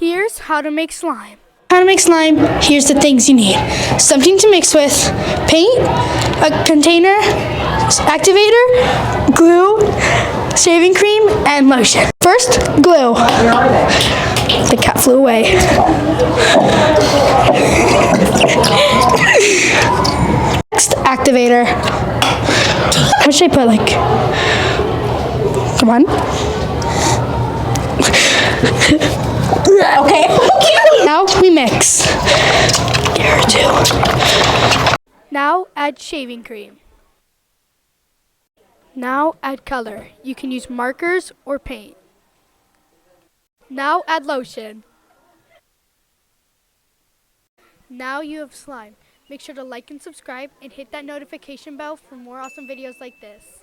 Here's how to make slime. How to make slime, here's the things you need. Something to mix with, paint, a container, activator, glue, shaving cream, and lotion. First, glue. The cat flew away. Next, activator. What should I put, like, come on. Okay. Now we mix. Here too. Now add shaving cream. Now add color. You can use markers or paint. Now add lotion. Now you have slime. Make sure to like and subscribe and hit that notification bell for more awesome videos like this.